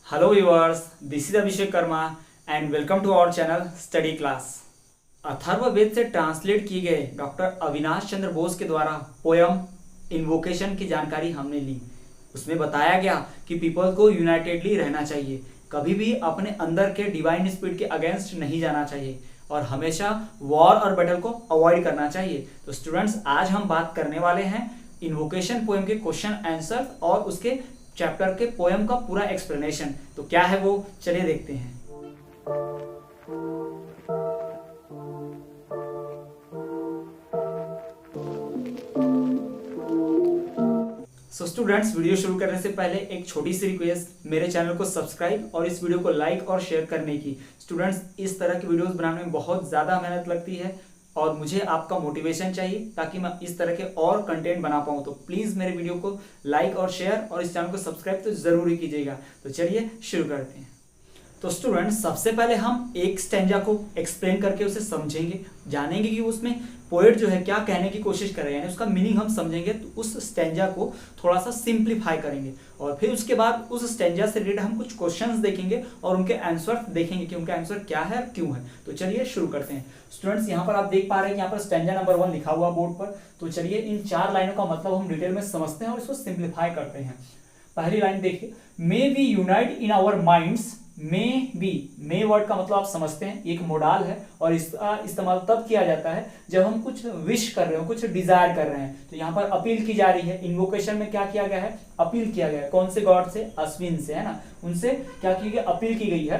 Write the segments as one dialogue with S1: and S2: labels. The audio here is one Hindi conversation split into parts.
S1: Hello viewers, this is Abhishek Karma and welcome to our channel Study Class। Atharvaveda से ट्रांसलेट किए गए डॉक्टर अविनाश चंद्र बोस के द्वारा पोयम इन्वोकेशन की जानकारी हमने ली। उसमें बताया गया कि पीपल को यूनाइटेडली रहना चाहिए, कभी भी अपने अंदर के डिवाइन स्पिरिट के अगेंस्ट नहीं जाना चाहिए और हमेशा वॉर और बैटल को अवॉइड करना चाहिए। तो स्टूडेंट्स, आज हम बात करने वाले हैं इन्वोकेशन पोएम के क्वेश्चन आंसर और उसके चैप्टर के पोएम का पूरा एक्सप्लेनेशन। तो क्या है वो, चलिए देखते हैं। सो स्टूडेंट्स, वीडियो शुरू करने से पहले एक छोटी सी रिक्वेस्ट, मेरे चैनल को सब्सक्राइब और इस वीडियो को लाइक और शेयर करने की। स्टूडेंट्स, इस तरह की वीडियोस बनाने में बहुत ज़्यादा मेहनत लगती है और मुझे आपका मोटिवेशन चाहिए ताकि मैं इस तरह के और कंटेंट बना पाऊँ। तो प्लीज़ मेरे वीडियो को लाइक और शेयर और इस चैनल को सब्सक्राइब तो ज़रूर ही कीजिएगा। तो चलिए शुरू करते हैं। तो स्टूडेंट्स, सबसे पहले हम एक स्टैंजा को एक्सप्लेन करके उसे समझेंगे, जानेंगे कि उसमें पोएट जो है क्या कहने की कोशिश कर रहे हैं, यानी उसका मीनिंग हम समझेंगे। तो उस स्टैंजा को थोड़ा सा सिंप्लीफाई करेंगे और फिर उसके बाद उस स्टैंजा से रिलेटेड हम कुछ क्वेश्चंस देखेंगे और उनके आंसर देखेंगे कि उनका आंसर क्या है और क्यों है। तो चलिए शुरू करते हैं। स्टूडेंट्स, यहाँ पर आप देख पा रहे हैं कि यहाँ पर स्टैंजा नंबर 1 लिखा हुआ बोर्ड पर। तो चलिए इन 4 लाइनों का मतलब हम डिटेल में समझते हैं और इसको सिंप्लीफाई करते हैं। पहली लाइन देखिए, may we unite in our minds. May word का मतलब आप समझते हैं, एक मोडाल है और इसका इस्तेमाल तब किया जाता है जब हम कुछ विश कर रहे हो, कुछ डिजायर कर रहे हैं। तो यहाँ पर अपील की जा रही है। इन्वोकेशन में क्या किया गया है, अपील किया गया है। कौन से गॉड से? अश्विन से, है ना। उनसे क्या की गई, अपील की गई है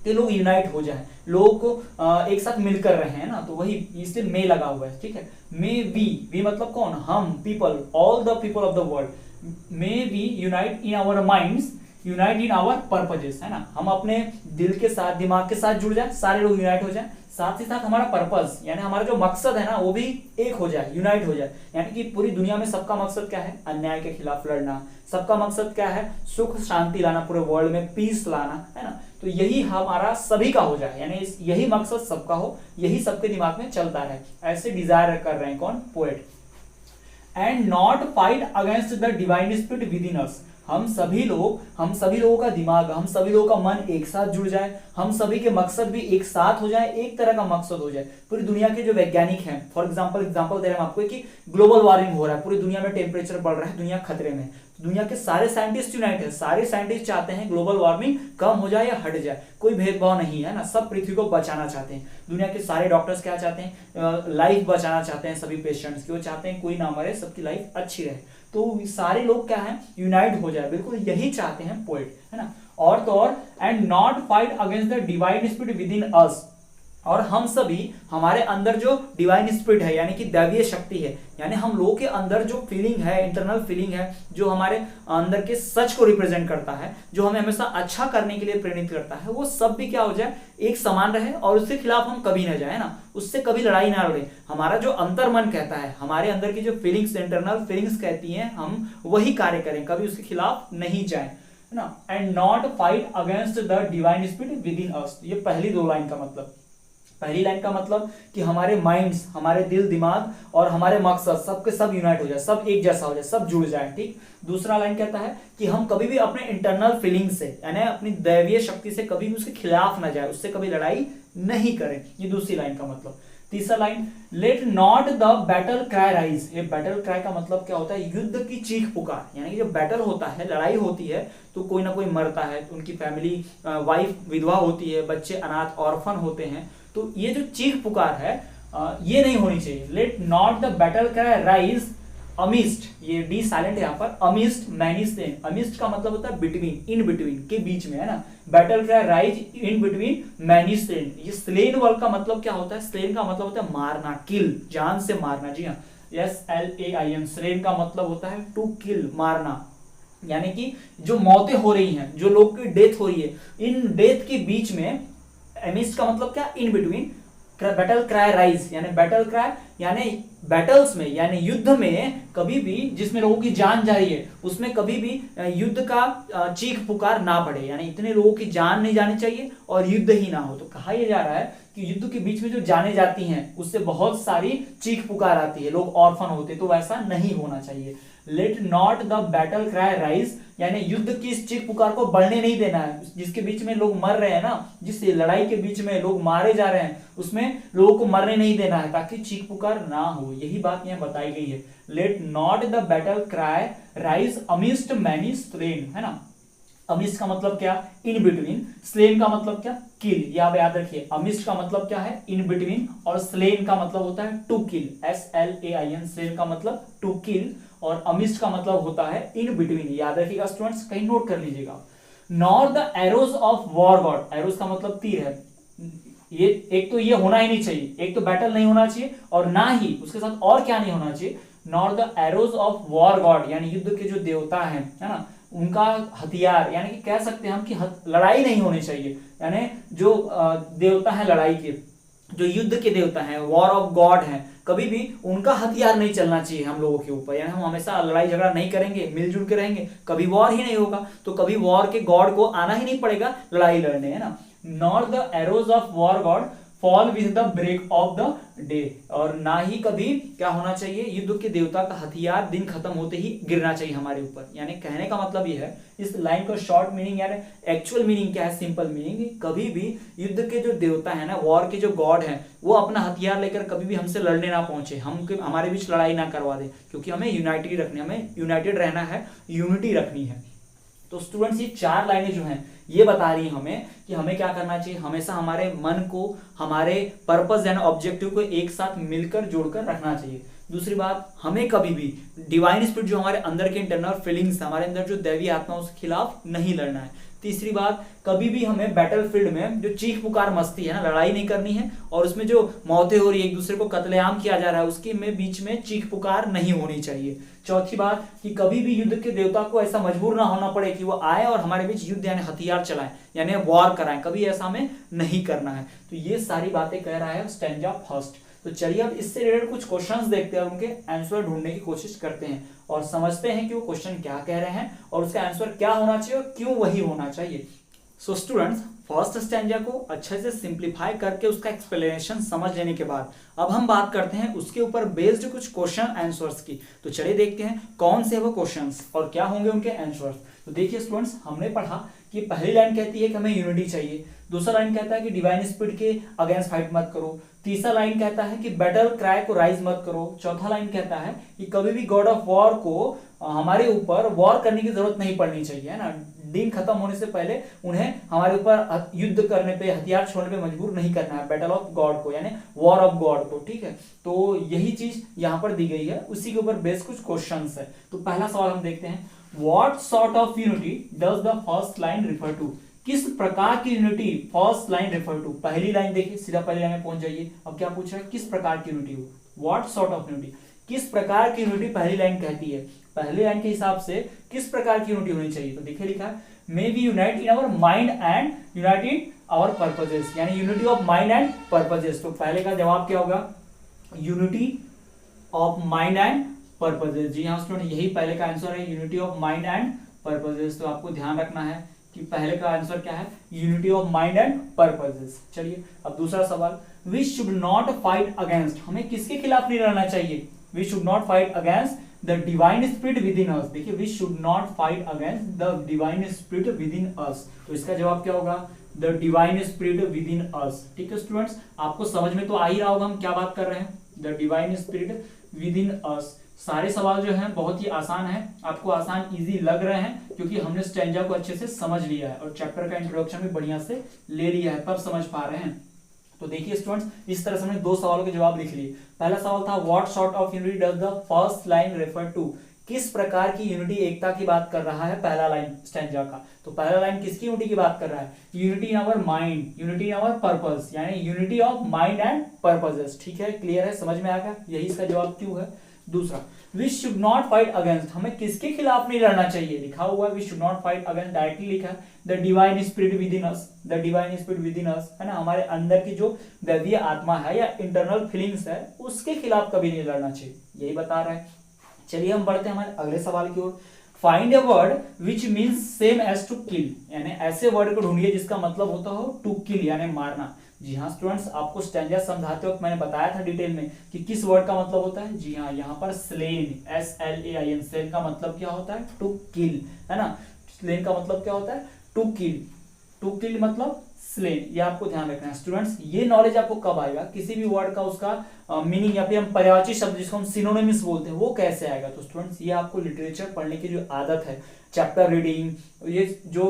S1: कि लोग यूनाइट हो जाए, लोगों को एक साथ मिलकर रहे हैं ना। तो वही इसलिए मे लगा हुआ है, ठीक है। मे वी मतलब कौन? हम, people, all the people of the world. May we unite in our minds, unite in our purposes, है ना। हम अपने दिल के साथ, दिमाग के साथ जुड़ जाए, सारे लोग यूनाइट हो जाए। साथ ही साथ हमारा पर्पस, यानी हमारा जो मकसद है ना, वो भी एक हो जाए, यूनाइट हो जाए। यानी कि पूरी दुनिया में सबका मकसद क्या है? अन्याय के खिलाफ लड़ना। सबका मकसद क्या है? सुख शांति लाना, पूरे वर्ल्ड में पीस लाना, है ना। तो यही हमारा सभी का हो जाए, यानी यही मकसद सबका हो, यही सबके दिमाग में चलता रहे। ऐसे डिजायर कर रहे हैं कौन? Poet. And not fight against the divine spirit within us. हम सभी लोगों का दिमाग, हम सभी लोगों का मन एक साथ जुड़ जाए, हम सभी के मकसद भी एक साथ हो जाए, एक तरह का मकसद हो जाए। पूरी दुनिया के जो वैज्ञानिक हैं, फॉर एग्जांपल दे रहे हैं आपको कि ग्लोबल वार्मिंग हो रहा है, पूरी दुनिया में टेम्परेचर बढ़ रहा है, दुनिया खतरे में। दुनिया के सारे साइंटिस्ट यूनाइट है, सारे साइंटिस्ट चाहते हैं ग्लोबल वार्मिंग कम हो जाए या हट जाए। कोई भेदभाव नहीं है ना, सब पृथ्वी को बचाना चाहते हैं। दुनिया के सारे डॉक्टर्स क्या चाहते हैं? लाइफ बचाना चाहते हैं सभी पेशेंट्स की। वो चाहते हैं कोई ना मरे, सबकी लाइफ अच्छी रहे। तो सारे लोग क्या है? यूनाइट हो जाए, बिल्कुल यही चाहते हैं पोएट, है ना। और तो और, and not fight against the divine spirit within us. और हम सभी, हमारे अंदर जो डिवाइन स्पिरिट है, यानी कि दैवीय शक्ति है, यानी हम लोगों के अंदर जो फीलिंग है, इंटरनल फीलिंग है, जो हमारे अंदर के सच को रिप्रेजेंट करता है, जो हमें हमेशा अच्छा करने के लिए प्रेरित करता है, वो सब भी क्या हो जाए? एक समान रहे और उसके खिलाफ हम कभी ना जाए, ना, उससे कभी लड़ाई ना लड़े। हमारा जो अंतर मन कहता है, हमारे अंदर की जो फीलिंग्स, इंटरनल फीलिंग्स कहती हैं, हम वही कार्य करें, कभी उसके खिलाफ नहीं जाए, है ना। And not fight against the divine spirit within us. ये पहली 2 लाइन का मतलब। पहली लाइन का मतलब कि हमारे माइंड्स, हमारे दिल दिमाग और हमारे मकसद सबके सब यूनाइट हो जाए, सब एक जैसा हो जाए, सब जुड़ जाए, ठीक। दूसरा लाइन कहता है कि हम कभी भी अपने इंटरनल फीलिंग से, यानी अपनी दैवीय शक्ति से कभी भी उसके खिलाफ ना जाए, उससे कभी लड़ाई नहीं करें। ये दूसरी लाइन का मतलब। तीसरा line, let not the battle cry rise. ये बैटल क्राई का मतलब क्या होता है? युद्ध की चीख पुकार। यानी कि जब बैटल होता है, लड़ाई होती है, तो कोई ना कोई मरता है, उनकी फैमिली, वाइफ विधवा होती है, बच्चे अनाथ ऑर्फन होते हैं। तो ये जो चीख पुकार है, ये नहीं होनी चाहिए। Let not the battle cry rise amidst, ये डी साइलेंट है यहाँ पर, अमिस्ट मैनी स्लेन। अमिस्ट का मतलब होता है बिटवीन, इन बिटवीन, के बीच में, है ना। Battle cry rise in between many slain. ये स्लेन वर्ड का मतलब क्या होता है? स्लेन का मतलब होता है मारना, किल, जान से मारना। जी हाँ, SLAIN। स्लेन का मतलब होता है टू किल, मारना। यानी कि जो मौतें हो रही हैं, जो लोग की डेथ हो रही है, इन डेथ के बीच में, एमिस्ट का मतलब क्या? In between. Battle cry rise, यानी बैटल क्राई, यानी बैटल्स में, यानी युद्ध में कभी भी जिसमें लोगों की जान जा रही है, उसमें कभी भी युद्ध का चीख पुकार ना पड़े, यानी इतने लोगों की जान नहीं जानी चाहिए और युद्ध ही ना हो। तो कहा यह जा रहा है कि युद्ध के बीच में जो जाने जाती हैं, उससे बहुत सारी चीख पुकार आती है, लोग ऑर्फन होते, तो वैसा नहीं होना चाहिए। Let not the battle cry rise, यानी युद्ध की इस चीख पुकार को बढ़ने नहीं देना है। जिसके बीच में लोग मर रहे हैं ना, जिस लड़ाई के बीच में लोग मारे जा रहे हैं, उसमें लोगों को मरने नहीं देना है ताकि चीख पुकार ना हो। यही बात यहाँ बताई गई है। Let not the battle cry rise amidst many slain, है ना। अमिस्ट का मतलब क्या, इन बिटवीन। स्लेन का मतलब क्या, किल। ये आप याद रखिए, अमिस्ट का मतलब क्या है, इन बिटवीन, और स्लेन का मतलब होता है टू किल, SLAIN। स्लेन का मतलब टू किल और अमिस्ट का मतलब होता है इन बिटवीन। याद रखिएगा स्टूडेंट्स, कहीं नोट कर लीजिएगा। Nor the arrows of war God, arrows का मतलब तीर है। ये एक तो ये होना ही नहीं चाहिए, एक तो बैटल नहीं होना चाहिए और ना ही उसके साथ और क्या नहीं होना चाहिए, nor the arrows of war God, यानी युद्ध के जो देवता हैं, है ना, उनका हथियार, यानी कि कह सकते हैं हम कि लड़ाई नहीं होनी चाहिए। यानी जो देवता है लड़ाई के, जो युद्ध के देवता हैं, वॉर ऑफ गॉड हैं, कभी भी उनका हथियार नहीं चलना चाहिए हम लोगों के ऊपर। यानी हम हमेशा लड़ाई झगड़ा नहीं करेंगे, मिलजुल के रहेंगे, कभी वॉर ही नहीं होगा, तो कभी वॉर के गॉड को आना ही नहीं पड़ेगा लड़ाई लड़ने, है ना। Not the arrows of war god fall with the break of the day, और ना ही कभी क्या होना चाहिए, युद्ध के देवता का हथियार दिन खत्म होते ही गिरना चाहिए हमारे ऊपर। यानी कहने का मतलब ये है, इस लाइन का शॉर्ट मीनिंग यानी एक्चुअल मीनिंग क्या है, सिंपल मीनिंग, कभी भी युद्ध के जो देवता है ना, वॉर के जो गॉड हैं, वो अपना हथियार लेकर कभी भी हमसे लड़ने ना पहुंचे, हम हमारे बीच लड़ाई ना करवा दे, क्योंकि हमें यूनाइटेड रखनी, हमें यूनाइटेड रहना है, यूनिटी रखनी है। तो स्टूडेंट्स ये चार लाइनें जो हैं ये बता रही है हमें कि हमें क्या करना चाहिए, हमेशा हमारे मन को, हमारे पर्पस एंड ऑब्जेक्टिव को एक साथ मिलकर जोड़कर रखना चाहिए। दूसरी बात, हमें कभी भी डिवाइन स्पिरिट जो हमारे अंदर के इंटरनल फीलिंग्स, हमारे अंदर जो दैवी आत्मा, उसके खिलाफ नहीं लड़ना है। तीसरी बात, कभी भी हमें बैटलफील्ड में जो चीख पुकार मस्ती है ना, लड़ाई नहीं करनी है, और उसमें जो मौतें हो रही है, एक दूसरे को कत्लेआम किया जा रहा है, उसके में बीच में चीख पुकार नहीं होनी चाहिए। चौथी बात कि कभी भी युद्ध के देवता को ऐसा मजबूर ना होना पड़े कि वो आए और हमारे बीच युद्ध यानी हथियार चलाएं, यानी वॉर कराएं, कभी ऐसा हमें नहीं करना है। तो ये सारी बातें कह रहा है स्टैंजा फर्स्ट। तो चलिए अब इससे रिलेटेड कुछ क्वेश्चंस देखते हैं और उनके आंसर ढूंढने की कोशिश करते हैं और समझते हैं कि वो क्वेश्चन क्या कह रहे हैं और उसका आंसर क्या होना चाहिए और क्यों वही होना चाहिए। सो स्टूडेंट्स, फर्स्ट स्टैंजा को अच्छे से सिंप्लीफाई करके उसका एक्सप्लेनेशन समझ लेने के बाद अब हम बात करते हैं उसके ऊपर बेस्ड कुछ क्वेश्चन आंसर्स की। तो चलिए देखते हैं कौन से वो क्वेश्चंस और क्या होंगे उनके आंसर्स। तो देखिए स्टूडेंट्स, हमने पढ़ा कि पहली लाइन कहती है कि हमें यूनिटी चाहिए, दूसरा लाइन कहता है कि डिवाइन स्पिरिट के अगेंस्ट फाइट मत करो, तीसरा लाइन कहता है कि बैटल क्राई को राइज मत करो, चौथा लाइन कहता है कि कभी भी गॉड ऑफ वॉर को हमारे ऊपर वॉर करने की जरूरत नहीं पड़नी चाहिए, है ना, दिन खत्म होने से पहले उन्हें हमारे ऊपर युद्ध करने पे, हथियार छोड़ने पे मजबूर नहीं करना है, बैटल ऑफ गॉड को यानी वॉर ऑफ गॉड को। ठीक है, तो यही चीज यहाँ पर दी गई है, उसी के ऊपर बेस कुछ क्वेश्चंस है। तो पहला सवाल हम देखते हैं, what sort of unity does the first line refer to, किस प्रकार की unity first line refer to. पहली लाइन देखिए, सीधा पहली लाइन में पहुंच जाइए। अब क्या पूछ रहा है, किस प्रकार की यूनिटी हो, व्हाट सॉर्ट ऑफ यूनिटी, किस प्रकार की यूनिटी पहली लाइन कहती है। पहली लाइन के हिसाब से किस प्रकार की यूनिटी होनी चाहिए, तो देखिए लिखा है may be unite in our mind and unite in our purposes, यानी unity of mind and purposes. तो पहले का जवाब क्या होगा, unity of mind and purposes. जी हाँ स्टूडेंट, यही पहले का आंसर है, unity of mind and purposes. तो आपको ध्यान रखना है कि पहले का आंसर क्या है, unity of mind and purposes. चलिए अब दूसरा सवाल, we should not fight against, हमें किसके खिलाफ नहीं लड़ना चाहिए, we should not fight against the divine spirit within us. देखिए, we should not fight against the divine spirit within us, तो इसका जवाब क्या होगा, the divine spirit within us. ठीक है स्टूडेंट्स, आपको समझ में तो आ ही रहा होगा हम क्या बात कर रहे हैं, the divine spirit within us. सारे सवाल जो हैं बहुत ही आसान है, आपको आसान इजी लग रहे हैं क्योंकि हमने स्टैंजा को अच्छे से समझ लिया है और चैप्टर का इंट्रोडक्शन भी बढ़िया से ले लिया है, तब समझ पा रहे हैं। तो देखिए स्टूडेंट्स, इस तरह से हमने दो सवालों के जवाब लिख लिए। पहला सवाल था what sort of unity does the first line refer to, किस प्रकार की यूनिटी, एकता की बात कर रहा है पहला लाइन स्टैंजा का। तो पहला लाइन किसकी यूनिटी की बात कर रहा है, unity in our mind, unity in our purpose, यानी unity of mind and purposes. ठीक है, क्लियर है, समझ में आ गया, यही इसका जवाब क्यों है। दूसरा, we should not fight against, हमें किसके खिलाफ नहीं लड़ना चाहिए, लिखा हुआ है we should not fight against, directly लिखा है the divine spirit within us, the divine spirit within us, है ना, हमारे अंदर की जो दैवीय आत्मा है या इंटरनल फीलिंग्स है उसके खिलाफ कभी नहीं लड़ना चाहिए, यही बता रहा है। चलिए हम बढ़ते हैं हमारे अगले सवाल की ओर, find a word which means same as to kill, यानी ऐसे वर्ड को ढूंढिए जिसका मतलब होता हो टू किल यानी मारना। जी हाँ स्टूडेंट्स, आपको स्टैंजा समझाते वक्त मैंने बताया था डिटेल में कि किस वर्ड का मतलब होता है। जी हाँ, यहाँ पर स्लेन, SLAIN, स्लेन का मतलब क्या होता है, टू किल, है ना। स्लेन का मतलब क्या होता है, टू किल। टू किल मतलब स्लेन, ये आपको ध्यान रखना है स्टूडेंट्स। ये नॉलेज आपको कब आएगा, किसी भी वर्ड का उसका मीनिंग या फिर हम पर्यायवाची शब्द जिसको हम सिनोनिम्स बोलते हैं वो कैसे आएगा। तो स्टूडेंट्स ये आपको लिटरेचर पढ़ने की जो आदत है, चैप्टर रीडिंग, ये जो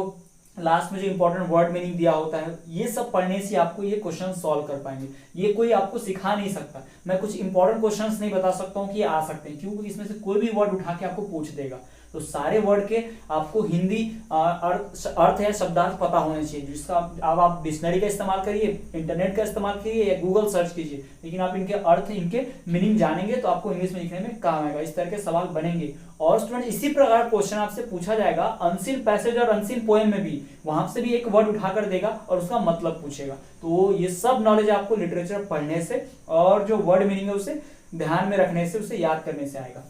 S1: लास्ट में जो इंपॉर्टेंट वर्ड मीनिंग दिया होता है, ये सब पढ़ने से आपको ये क्वेश्चन सॉल्व कर पाएंगे। ये कोई आपको सिखा नहीं सकता। मैं कुछ इंपॉर्टेंट क्वेश्चंस नहीं बता सकता हूँ कि ये आ सकते हैं, क्योंकि इसमें से कोई भी वर्ड उठा के आपको पूछ देगा। तो सारे वर्ड के आपको हिंदी अर्थ या शब्दार्थ पता होने चाहिए, जिसका अब आप डिक्शनरी का इस्तेमाल करिए, इंटरनेट का इस्तेमाल करिए या गूगल सर्च कीजिए, लेकिन आप इनके अर्थ, इनके मीनिंग जानेंगे तो आपको इंग्लिश में लिखने में काम आएगा। इस तरह के सवाल बनेंगे। और स्टूडेंट इसी प्रकार क्वेश्चन आपसे पूछा जाएगा अनसीन पैसेज और अनसीन पोएम में भी, वहां से भी एक वर्ड उठाकर देगा और उसका मतलब पूछेगा। तो ये सब नॉलेज आपको लिटरेचर पढ़ने से और जो वर्ड मीनिंग है उसे ध्यान में रखने से, उसे याद करने से आएगा।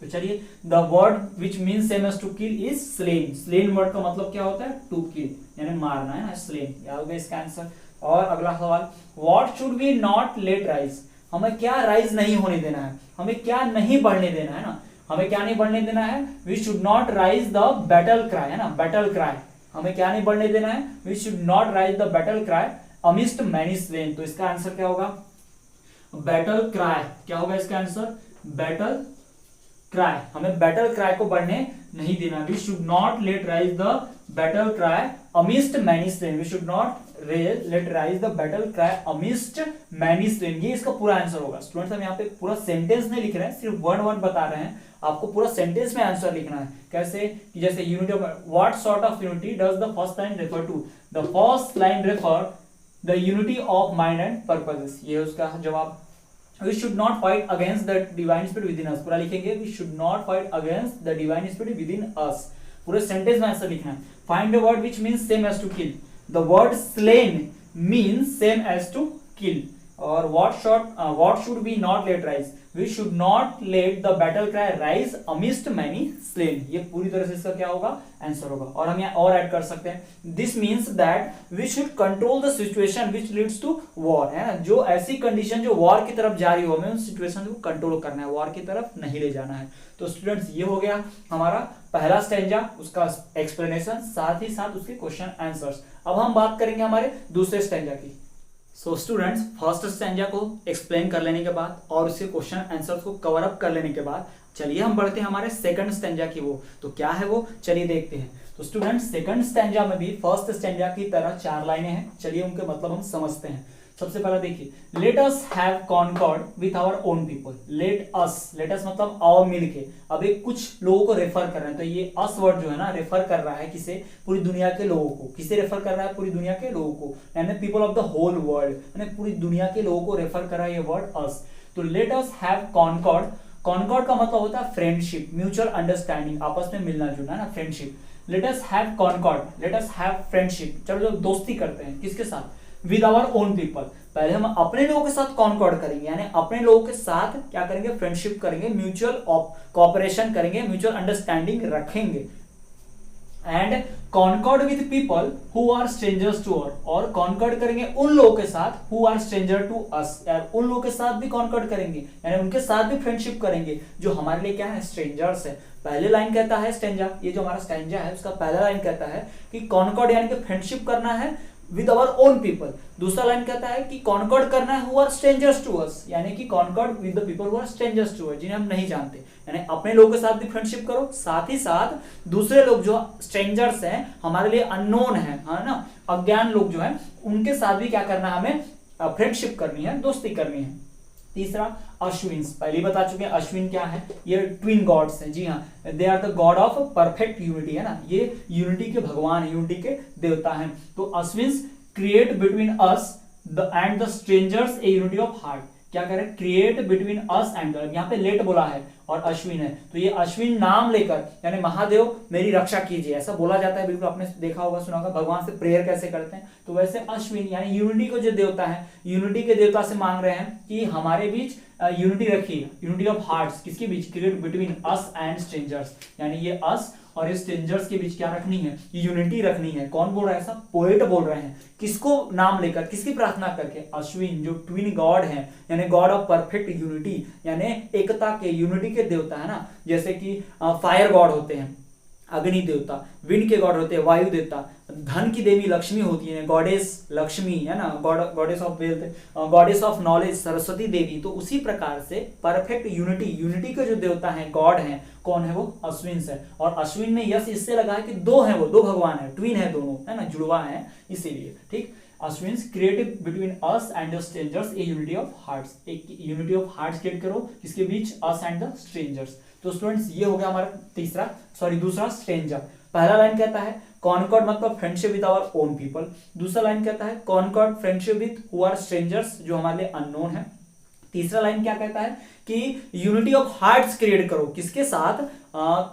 S1: तो चलिए, the word which mean same as to kill is slain. Slain word का मतलब क्या होता है, टू किल, यानी मारना, है ना, स्लेन। याद हो गया इसका आंसर। और अगला सवाल, what should we not let rise. हमें क्या राइज नहीं होने देना है, हमें क्या नहीं बढ़ने देना है ना, हमें क्या नहीं बढ़ने देना है। We should not rise the battle cry, है ना, बैटल क्राई। हमें क्या नहीं बढ़ने देना है, we should not rise the battle cry amidst many slain. तो इसका आंसर क्या होगा, बैटल क्राई। क्या होगा इसका आंसर, बैटल क्राई। हमें बैटल क्राई को बढ़ने नहीं देना। We should not let rise the battle cry amidst many slain. We should not let rise the battle cry amidst many slain. ये इसका पूरा आंसर होगा। स्टूडेंट्स हम यहाँ पे पूरा सेंटेंस नहीं लिख रहे हैं, सिर्फ वर्ड वर्ड बता रहे हैं। आपको पूरा सेंटेंस में आंसर लिखना है। कैसे कि जैसे unity of, what sort of unity does the first line refer to. The first line refer the unity of mind and purposes. ये उसका जवाब। We should not fight against the divine spirit within us। पूरा लिखेंगे, we should not fight against the divine spirit within us। पूरे सेंटेंस में आंसर लिखना है। Find a word which means same as to kill। The word slain means same as to kill। और what should we not let rise। We should not let the battle cry rise amidst many slain। ये पूरी तरह से इसका क्या होगा, आंसर होगा। और हम यहाँ और ऐड कर सकते हैं, this means that we should control the situation which leads to war। है ना, जो ऐसी कंडीशन जो वॉर की तरफ जा रही हो, हमें उस सिचुएशन को कंट्रोल करना है, वॉर की तरफ नहीं ले जाना है। तो स्टूडेंट्स ये हो गया हमारा पहला स्टैंजा, उसका एक्सप्लेनेशन, साथ ही साथ उसके क्वेश्चन आंसर्स। अब हम बात करेंगे हमारे दूसरे स्टैंजा की। सो स्टूडेंट्स, फर्स्ट स्टैंजा को एक्सप्लेन कर लेने के बाद और उसके क्वेश्चन आंसर्स को कवर अप कर लेने के बाद चलिए हम बढ़ते हैं हमारे सेकंड स्टैंजा की। वो तो क्या है, वो चलिए देखते हैं। तो स्टूडेंट्स सेकंड स्टैंजा में भी फर्स्ट स्टैंजा की तरह 4 लाइनें हैं। चलिए उनके मतलब हम समझते हैं। सबसे पहला देखिए, let us have concord with our own people. Let us मतलब आओ मिलके। अब एक कुछ लोगों को रेफर कर रहे हैं, तो ये अस वर्ड जो है ना, रेफर कर रहा है किसे, पूरी दुनिया के लोगों को। किसे रेफर कर रहा है, पूरी दुनिया के लोगों को, यानी people of the whole world, यानी पूरी दुनिया के लोगों को रेफर कर रहा है ये वर्ड अस। तो let us have concord. Concord का मतलब होता है फ्रेंडशिप, म्यूचुअल अंडरस्टैंडिंग, आपस में मिलना जुलना, ना, friendship. Let us have concord, let us have friendship. चलो जो दोस्ती करते हैं किसके साथ, विद आवर ओन पीपल। पहले हम अपने लोगों के साथ कॉन्कॉर्ड करेंगे, यानी अपने लोगों के साथ क्या करेंगे, फ्रेंडशिप करेंगे, म्यूचुअल कोऑपरेशन करेंगे, म्यूचुअल अंडरस्टैंडिंग रखेंगे। And concord with people who are strangers to us. और कॉन्कॉर्ड करेंगे उन लोगों के साथ who are stranger to us, यार उन लोगों के साथ भी कॉन्कॉर्ड करेंगे, यानी उनके साथ भी फ्रेंडशिप करेंगे जो हमारे लिए क्या है, स्ट्रेंजर्स है। पहले लाइन कहता है स्टैंजा, ये जो हमारा स्टैंजा है उसका पहला लाइन कहता है कि कॉन्कॉर्ड यानी कि फ्रेंडशिप करना है विद आवर ओन पीपल। दूसरा लाइन कहता है कि कॉन्कॉर्ड करना है who are strangers to us, यानी कि concord with the people who are strangers to us, जिन्हें हम नहीं जानते। यानी अपने लोगों के साथ भी फ्रेंडशिप करो, साथ ही साथ दूसरे लोग जो स्ट्रेंजर्स हैं, हमारे लिए अननोन है ना, अज्ञान लोग जो हैं, उनके साथ भी क्या करना है, हमें फ्रेंडशिप करनी है, दोस्ती करनी है। तीसरा अश्विन, पहले बता चुके हैं अश्विन क्या है, ये ट्विन गॉड्स हैं। जी हाँ, they are the god of perfect unity, है ना, ये यूनिटी के भगवान, यूनिटी के देवता हैं। तो Ashwin create between us and the strangers A unity of heart. क्या करें, क्रिएट बिटवीन अस एंड, यहाँ पे लेट बोला है और अश्विन है, तो ये अश्विन नाम लेकर, यानी महादेव मेरी रक्षा कीजिए, ऐसा बोला जाता है। बिल्कुल आपने देखा होगा, सुना होगा, भगवान से प्रेयर कैसे करते हैं। तो वैसे अश्विन यानी यूनिटी को जो देवता है, यूनिटी के देवता से मांग रहे हैं कि हमारे बीच यूनिटी रखिए, यूनिटी ऑफ हार्ट्स, किसके बीच, create between us and strangers, यानी ये अस और स्ट्रेंजर्स के बीच क्या रखनी है, यूनिटी रखनी है। कौन बोल रहा है ऐसा, पोएट बोल रहे हैं। किसको नाम लेकर, किसकी प्रार्थना करके, अश्विन जो ट्विन गॉड है, यानी गॉड ऑफ परफेक्ट यूनिटी, यानी एकता के, यूनिटी के देवता है ना। जैसे कि फायर गॉड होते हैं अग्नि देवता, विंड के गॉड होते हैं वायु देवता, धन की देवी लक्ष्मी होती है गॉडेस लक्ष्मी है ना, goddess of wealth, goddess of knowledge Saraswati देवी। तो उसी प्रकार से परफेक्ट यूनिटी, यूनिटी के जो देवता हैं, गॉड हैं, कौन है वो, अश्विन है। और अश्विन में यश इससे लगा है कि दो हैं, वो दो भगवान है, ट्विन है दोनों, है ना, जुड़वा है, इसीलिए। ठीक, Ashwin creative between us and the strangers A unity of hearts, एक यूनिटी ऑफ हार्ट्स क्रिएट करो किसके बीच, अस एंड द स्ट्रेंजर्स। तो स्टूडेंट्स ये हो गया हमारा दूसरा स्ट्रेंजर। पहला लाइन कहता है कॉन्कॉर्ड मतलब friendship with our own people. दूसरा लाइन कहता है concord friendship with who are strangers, जो हमारे लिए अननोन है। तीसरा लाइन क्या कहता है कि यूनिटी ऑफ हार्ट्स क्रिएट करो, किसके साथ,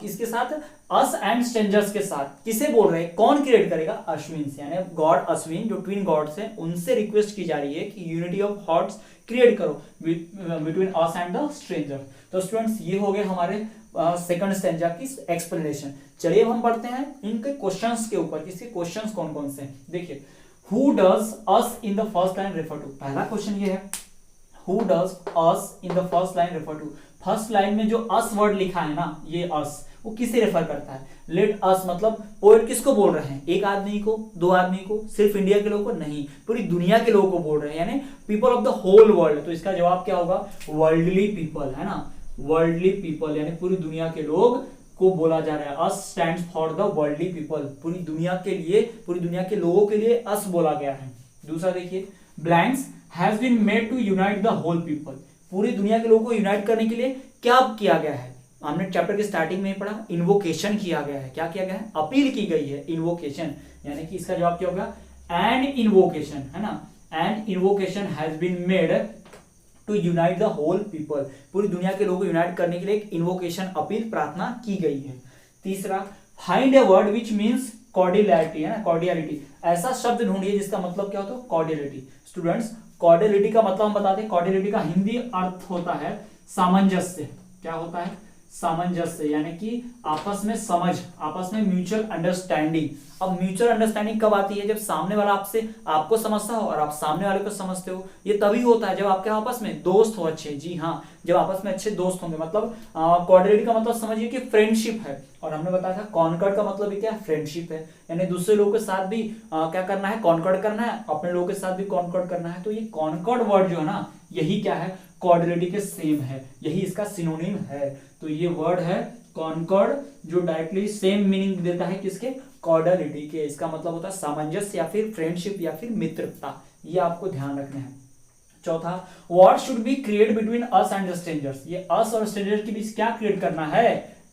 S1: किसके साथ, अस एंड स्ट्रेंजर्स के साथ। किसे बोल रहे हैं, कौन क्रिएट करेगा, अश्विन से, यानी गॉड अश्विन जो ट्विन गॉड्स हैं उनसे रिक्वेस्ट की जा रही है कि यूनिटी ऑफ हार्ट्स क्रिएट करो between us and the stranger. तो स्टूडेंट्स ये हो गए हमारे सेकंड स्टैंजा की एक्सप्लेनेशन। चलिए अब हम पढ़ते हैं इनके क्वेश्चंस के ऊपर, इसके क्वेश्चंस कौन कौन से हैं। देखिए, who does us in the first line refer to, पहला क्वेश्चन ये है, who does us in the first line refer to. First line में जो अस वर्ड लिखा है ना, ये अस, वो किसे रेफर करता है, लेट अस मतलब पोएट किसको बोल रहे हैं, एक आदमी को, दो आदमी को, सिर्फ इंडिया के लोगों को नहीं, पूरी दुनिया के लोगों को बोल रहे हैं, यानी people of the whole world. तो इसका जवाब क्या होगा, वर्ल्डली पीपल, है ना, वर्ल्डली पीपल, यानी पूरी दुनिया के लोग को बोला जा रहा है। Us stands for the worldly people, पूरी दुनिया के लिए, पूरी दुनिया के लोगों के लिए अस बोला गया है। दूसरा देखिए, blanks has been made to unite the whole people, पूरी दुनिया के लोगों को यूनाइट करने के लिए क्या किया गया है, हमने चैप्टर के स्टार्टिंग में ही पढ़ा, इन्वोकेशन किया गया है। क्या किया गया है, अपील की गई है, इन्वोकेशन, यानी कि इसका जवाब क्या होगा, एन इन्वोकेशन, है ना, an invocation has been made to unite the whole people, पूरी दुनिया के लोगों को यूनाइट करने के लिए एक इन्वोकेशन, अपील, प्रार्थना की गई है। तीसरा, find a word which means cordiality, है ना, कॉर्डियलिटी, ऐसा शब्द ढूंढिए जिसका मतलब क्या होता है, कॉर्डियलिटी। स्टूडेंट्स, कॉर्डियलिटी का मतलब हम बताते हैं, कॉर्डियलिटी का हिंदी अर्थ होता है सामंजस्य। क्या होता है, सामंजस्य, यानी कि आपस में समझ, आपस में म्यूचुअल अंडरस्टैंडिंग। अब म्यूचुअल अंडरस्टैंडिंग कब आती है, जब सामने वाला आपसे, आपको समझता हो और आप सामने वाले को समझते हो। ये तभी होता है जब आपके आपस में दोस्त हो अच्छे, जी हाँ, जब आपस में अच्छे दोस्त होंगे। मतलब कॉर्डियलिटी का मतलब समझिए कि फ्रेंडशिप है, और हमने बताया था कॉन्कॉर्ड का मतलब क्या है, फ्रेंडशिप है, यानी दूसरे लोगों के साथ भी क्या करना है, कॉन्कॉर्ड करना है, अपने लोगों के साथ भी कॉन्कॉर्ड करना है। तो ये कॉन्कॉर्ड वर्ड जो है ना, यही क्या है, कॉर्डियलिटी के सेम है, यही इसका सिनोनिम है। तो ये वर्ड है कॉन्कॉर्ड, जो डायरेक्टली सेम मीनिंग देता है किसके, कॉर्डियलिटी के। इसका मतलब होता है सामंजस्य या फिर फ्रेंडशिप या फिर मित्रता, ये आपको ध्यान रखना है। चौथा, what should be create between us and the strangers, ये अस और स्ट्रेंजर्स के बीच क्या क्रिएट करना है,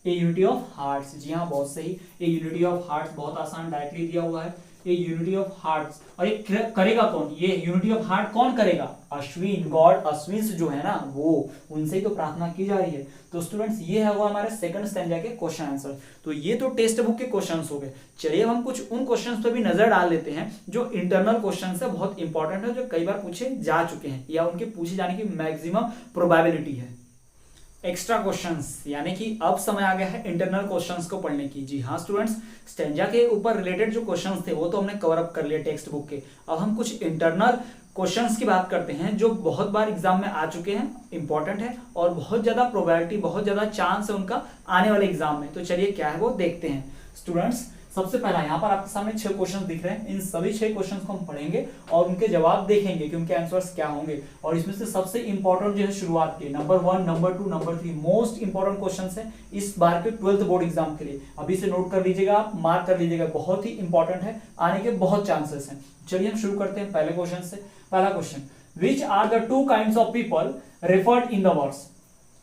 S1: ए यूनिटी ऑफ हार्ट्स। जी हाँ, बहुत सही, ए यूनिटी ऑफ हार्ट्स, बहुत आसान, डायरेक्टली दिया हुआ है, ये यूनिटी ऑफ हार्ट्स। और ये करेगा कौन, ये यूनिटी ऑफ हार्ट कौन करेगा, अश्विन, गॉड अश्विन जो है ना, वो, उनसे ही तो प्रार्थना की जा रही है। तो स्टूडेंट्स, ये है वो हमारे सेकंड स्टैंजा के क्वेश्चन आंसर। तो ये तो टेक्स्ट बुक के क्वेश्चंस हो गए। चलिए अब हम कुछ उन क्वेश्चंस पर भी नजर डाल लेते हैं जो इंटरनल क्वेश्चंस है, बहुत इंपॉर्टेंट है, जो कई बार पूछे जा चुके हैं या उनके पूछे जाने की मैक्सिमम प्रोबेबिलिटी है। एक्स्ट्रा क्वेश्चंस, यानी कि अब समय आ गया है इंटरनल क्वेश्चंस को पढ़ने की। जी हाँ स्टूडेंट्स, स्टैंजा के ऊपर रिलेटेड जो क्वेश्चंस थे वो तो हमने कवर अप कर लिए टेक्स्ट बुक के। अब हम कुछ इंटरनल क्वेश्चंस की बात करते हैं जो बहुत बार एग्जाम में आ चुके हैं, इंपॉर्टेंट है और बहुत ज्यादा प्रोबेबिलिटी, बहुत ज्यादा चांस है उनका आने वाले एग्जाम में। तो चलिए क्या है वो देखते हैं। स्टूडेंट्स, सबसे पहला यहाँ पर आपके सामने 6 क्वेश्चन दिख रहे हैं। इन सभी 6 क्वेश्चन को हम पढ़ेंगे और उनके जवाब देखेंगे कि उनके आंसर्स क्या होंगे। और इसमें से सबसे इंपॉर्टेंट जो है शुरुआत के number 1, number 2, number 3 most important question है इस बार के 12th बोर्ड एग्जाम के लिए। अभी से नोट कर लीजिएगा, आप मार्क कर लीजिएगा, बहुत ही इंपॉर्टेंट है, आने के बहुत चांसेस हैं। चलिए हम शुरू करते हैं पहले क्वेश्चन से। पहला question, which are the 2 kinds of people referred in the verse.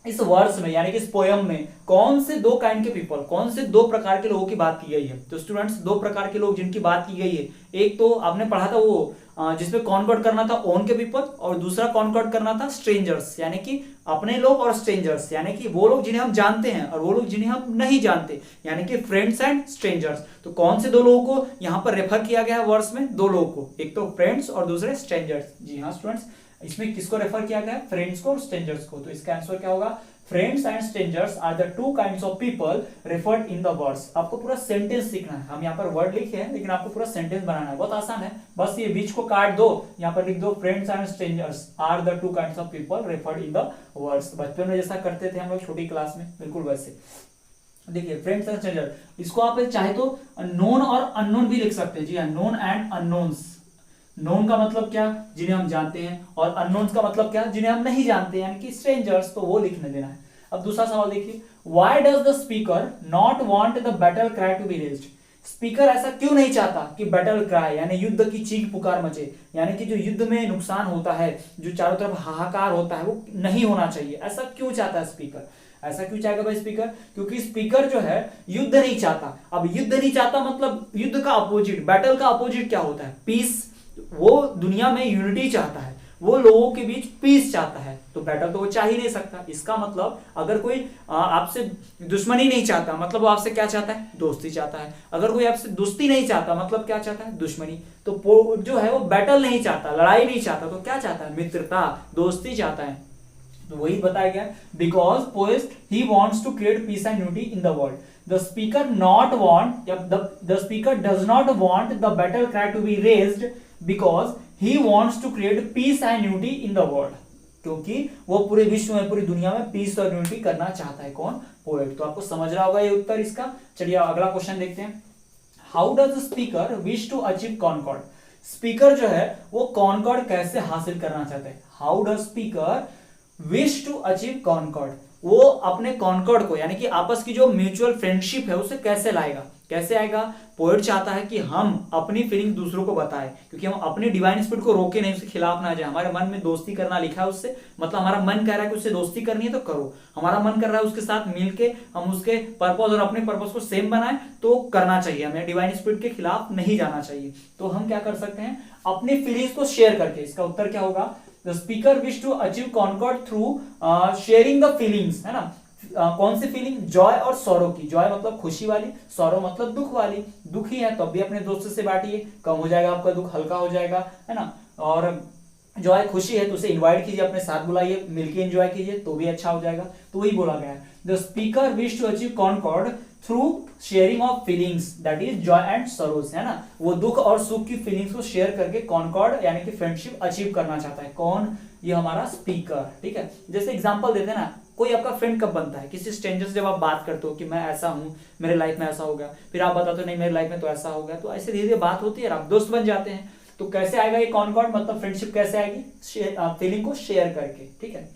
S1: इस वर्स में यानी कि इस पोयम में कौन से 2 काइंड के पीपल, कौन से 2 प्रकार के लोगों की बात की गई है। तो स्टूडेंट्स, 2 प्रकार के लोग जिनकी बात की गई है, एक तो आपने पढ़ा था वो जिसमें कॉन्कॉर्ड करना था ओन के पीपल, और दूसरा कॉन्कॉर्ड करना था स्ट्रेंजर्स, यानी कि अपने लोग, और स्ट्रेंजर्स यानी कि वो लोग जिन्हें हम जानते हैं और वो लोग जिन्हें हम नहीं जानते, यानी कि फ्रेंड्स एंड स्ट्रेंजर्स। तो कौन से 2 लोगों को यहाँ पर रेफर किया गया है वर्स में, 2 लोगों को, एक तो फ्रेंड्स और दूसरे स्ट्रेंजर्स। जी हाँ स्टूडेंट्स, इसमें किसको रेफर किया गया है, फ्रेंड्स को और स्ट्रेंजर्स को। तो इसका आंसर क्या होगा, friends and strangers are the two kinds of people referred in the words. आपको पूरा सेंटेंस सीखना है, हम यहाँ पर वर्ड लिखे हैं लेकिन आपको पूरा सेंटेंस बनाना है, बहुत आसान है। बस ये बीच को काट दो, यहाँ पर लिख दो friends and strangers are the two kinds of people referred in the words. बचपन में जैसा करते थे हम लोग छोटी क्लास में, बिल्कुल वैसे। देखिए फ्रेंड्स एंड स्ट्रेंजर, इसको आप चाहे तो नोन और अननोन भी लिख सकते हैं। जी हाँ, नोन एंड अननोन्स। नोन का मतलब क्या, जिन्हें हम जानते हैं, और अननोन्स का मतलब क्या, जिन्हें हम नहीं जानते, यानी कि स्ट्रेंजर्स, तो वो लिखने देना है। अब दूसरा सवाल देखिए, why does the speaker not want the battle cry to be raised. Speaker ऐसा क्यों नहीं चाहता कि बैटल क्राई यानी युद्ध की चीख पुकार मचे, यानी कि जो युद्ध में नुकसान होता है, जो चारों तरफ हाहाकार होता है, वो नहीं होना चाहिए, ऐसा क्यों चाहता है स्पीकर। ऐसा क्यों चाहेगा भाई स्पीकर, क्योंकि स्पीकर जो है युद्ध नहीं चाहता। अब युद्ध नहीं चाहता मतलब युद्ध का अपोजिट, बैटल का अपोजिट क्या होता है, पीस। वो दुनिया में यूनिटी चाहता है, वो लोगों के बीच पीस चाहता है, तो बैटल तो वो चाह ही नहीं सकता। इसका मतलब अगर कोई आपसे दुश्मनी नहीं चाहता, मतलब वो आपसे क्या चाहता है, दोस्ती चाहता है। अगर कोई आपसे दोस्ती नहीं चाहता, मतलब क्या चाहता है, दुश्मनी। तो जो है वो बैटल नहीं चाहता, लड़ाई नहीं चाहता, तो क्या चाहता है, मित्रता, दोस्ती चाहता है। तो वही बताया गया, because poet he wants to create peace and unity in the world. The speaker not want, the speaker does not want the battle cry to be raised because he wants to create peace and unity in the world. क्योंकि वो पूरे विश्व में, पूरी दुनिया में पीस और यूनिटी करना चाहता है। कौन, पोएट। तो आपको समझ रहा होगा ये उत्तर इसका। चलिए अगला क्वेश्चन देखते हैं। How does speaker wish to achieve concord. Speaker जो है वो कॉनकॉर्ड कैसे हासिल करना चाहते हैं। How does speaker wish to achieve concord, वो अपने कॉनकॉर्ड को, यानी कि आपस की जो म्यूचुअल फ्रेंडशिप है, उसे कैसे लाएगा, कैसे आएगा। पोएट चाहता है कि हम अपनी फीलिंग दूसरों को बताएं, क्योंकि हम अपनी डिवाइन स्पिरिट को रोके नहीं, उसके खिलाफ ना जाए। हमारे मन में दोस्ती करना लिखा है उससे, मतलब हमारा मन कह रहा है कि उससे दोस्ती करनी है तो करो, हमारा मन कर रहा है उसके साथ मिलके हम उसके पर्पस और अपने पर्पस को सेम बनाएं तो करना चाहिए, हमें डिवाइन स्पिरिट के खिलाफ नहीं जाना चाहिए। तो हम क्या कर सकते हैं, अपनी फीलिंग्स को शेयर करके। इसका उत्तर क्या होगा, the speaker wish to achieve concord through sharing the feelings, है ना। कौन सी फीलिंग, जॉय और सौरो की। जॉय मतलब खुशी वाली, सौरो मतलब दुख वाली। दुखी है तो भी अपने दोस्त से बांटिए, कम हो जाएगा आपका दुख, हल्का हो जाएगा, है ना। और जॉय खुशी है तो उसे इनवाइट कीजिए, अपने साथ बुलाइए, मिलके एंजॉय कीजिए, तो भी अच्छा हो जाएगा। तो वही बोला गया है, the speaker wish to achieve concord through sharing of feelings, that is joy and sorrow, है ना। वो दुख और सुख की फीलिंग्स को शेयर करके कॉनकॉर्ड यानी कि फ्रेंडशिप अचीव करना चाहता है। कौन, ये हमारा स्पीकर। ठीक है, जैसे एग्जांपल देते हैं ना, कोई आपका फ्रेंड कब बनता है, किसी स्ट्रेंजर से जब आप बात करते हो कि मैं ऐसा हूं, मेरे लाइफ में ऐसा हो गया, फिर आप बताते हो नहीं मेरे लाइफ में तो ऐसा हो गया, तो ऐसे धीरे धीरे बात होती है, आप दोस्त बन जाते हैं। तो कैसे आएगा ये कॉनकॉर्ड, मतलब फ्रेंडशिप कैसे आएगी, फीलिंग को शेयर करके। ठीक है,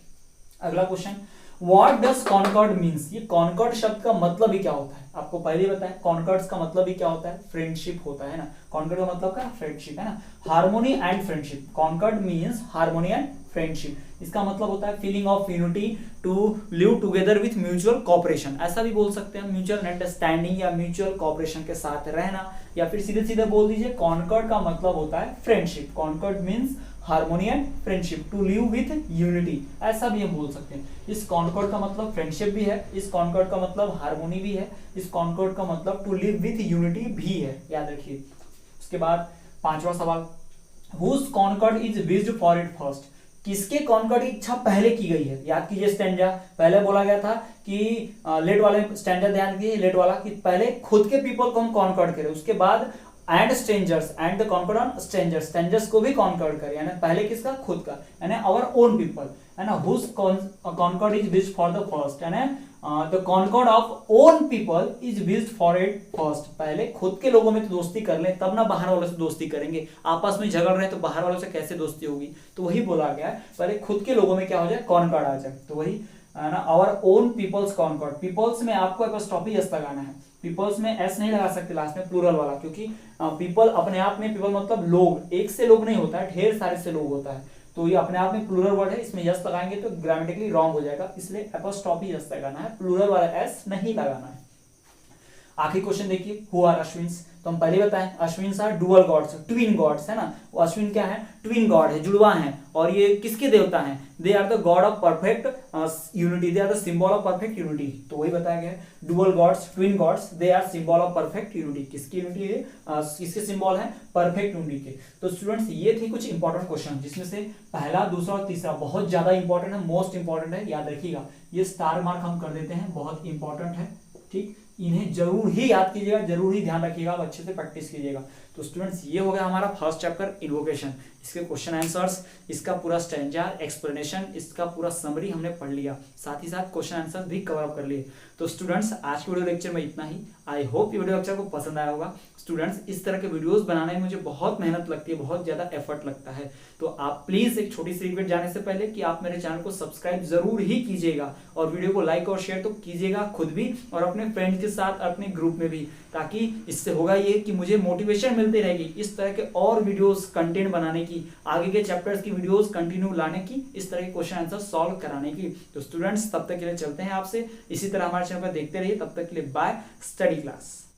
S1: अगला question, what does concord means. ये कॉनकॉर्ड शब्द का मतलब ही क्या होता है, आपको पहले ही बताया, कॉनकॉर्ड का मतलब ही क्या होता है, फ्रेंडशिप होता है ना। कॉनकॉर्ड का मतलब क्या, फ्रेंडशिप, है ना। Harmony and friendship, concord means harmony and friendship. इसका मतलब होता है feeling of unity, to live together with mutual cooperation, ऐसा भी बोल सकते हैं, म्यूचुअल अंडरस्टैंडिंग या म्यूचुअल कॉपरेशन के साथ रहना, या फिर सीधे सीधे बोल दीजिए कॉनकॉर्ड का मतलब होता है friendship. Concord means harmony and friendship, to live with unity, ऐसा भी हम बोल सकते हैं। इस कॉनकॉर्ड का मतलब फ्रेंडशिप भी है, इस कॉनकॉर्ड का मतलब हार्मोनी भी है, इस कॉनकॉर्ड का मतलब टू लिव विथ यूनिटी भी है, याद रखिए। उसके बाद पांचवा सवाल, whose concord is wished for it first. किसके कॉनकॉर्ड की इच्छा पहले की गई है, याद कीजिए। स्टैंजा पहले बोला गया था कि लेट वाले स्टैंजा ध्यान दिए, लेट वाला कि पहले खुद के पीपल को हम कॉनकॉर्ड करें, उसके बाद and strangers, and the concord on strangers, strangers को भी कॉनकॉर्ड करें, यानी पहले किसका, खुद का, यानी आवर ओन पीपल, है ना। Whose concord is wished for the first, यानी the concord of own people is wished for it first. पहले खुद के लोगों में तो दोस्ती कर लें, तब ना बाहर वालों से दोस्ती करेंगे। आपस में झगड़ रहे हैं तो बाहर वालों से कैसे दोस्ती होगी। तो वही बोला गया है, पहले खुद के लोगों में क्या हो जाए, कॉनकॉर्ड आ जाए। तो वही है ना, our own peoples concord. Peoples में आपको एपोस्ट्रोफी एस लगाना है, पीपल्स में एस नहीं लगा सकते लास्ट में, प्लूरल वाला, क्योंकि पीपल अपने आप में, पीपल मतलब लोग, एक से लोग नहीं होता है, ढेर सारे से लोग होता है। तो ये अपने आप में प्लूरल वर्ड है, इसमें यस लगाएंगे तो ग्रामेटिकली रॉन्ग हो जाएगा, इसलिए एपोस्ट्रोफी यस लगाना है, प्लूरल वाला एस नहीं लगाना है। आखिरी क्वेश्चन देखिए, हु आर अश्विन्स। तो हम पहले बताएं Ashwins are dual gods, twin gods है ना। वो अश्विन क्या है, ट्विन गॉड है, जुड़वा है। और ये किसके देवता हैं, they are the god of perfect unity, they are the symbol of perfect unity. तो वही बताया गया है, dual gods, twin gods, they are symbol of perfect unity. किसकी यूनिटी है, किसके सिंबल है, परफेक्ट यूनिटी के। तो स्टूडेंट्स ये थे कुछ इंपॉर्टेंट क्वेश्चन, जिसमें से पहला, दूसरा और तीसरा बहुत ज्यादा इंपॉर्टेंट है, मोस्ट इंपॉर्टेंट है, याद रखिएगा। ये स्टार मार्क हम कर देते हैं, बहुत इंपॉर्टेंट है, ठीक। इन्हें जरूर ही याद कीजिएगा, जरूर ही ध्यान रखिएगा, आप अच्छे से प्रैक्टिस कीजिएगा। तो स्टूडेंट्स ये हो गया हमारा फर्स्ट चैप्टर इन्वोकेशन, इसके क्वेश्चन आंसर्स, इसका पूरा स्टैंजा, एक्सप्लेनेशन, इसका पूरा समरी हमने पढ़ लिया, साथ ही साथ क्वेश्चन आंसर्स भी कवर अप कर लिए। तो स्टूडेंट्स आज के वीडियो लेक्चर में इतना ही। आई होप ये वीडियो लेक्चर को पसंद आया होगा। स्टूडेंट्स इस तरह के वीडियोस बनाने में मुझे बहुत मेहनत लगती है, बहुत ज्यादा एफर्ट लगता है। तो आप प्लीज एक छोटी सी रिक्वेस्ट जाने से पहले कि आप मेरे चैनल को सब्सक्राइब जरूर ही कीजिएगा, और वीडियो को लाइक और शेयर तो कीजिएगा खुद भी और अपने फ्रेंड्स के साथ, अपने ग्रुप में भी, ताकि इससे होगा ये कि मुझे मोटिवेशन मिलती रहेगी इस तरह के और वीडियोस कंटेंट बनाने की, आगे के चैप्टर्स की वीडियोस कंटिन्यू लाने की, इस तरह के क्वेश्चन आंसर सॉल्व कराने की। तो स्टूडेंट्स तब तक के लिए चलते हैं आपसे, इसी तरह हमारे चैनल पर देखते रहिए। तब तक के लिए बाय, स्टडी क्लास।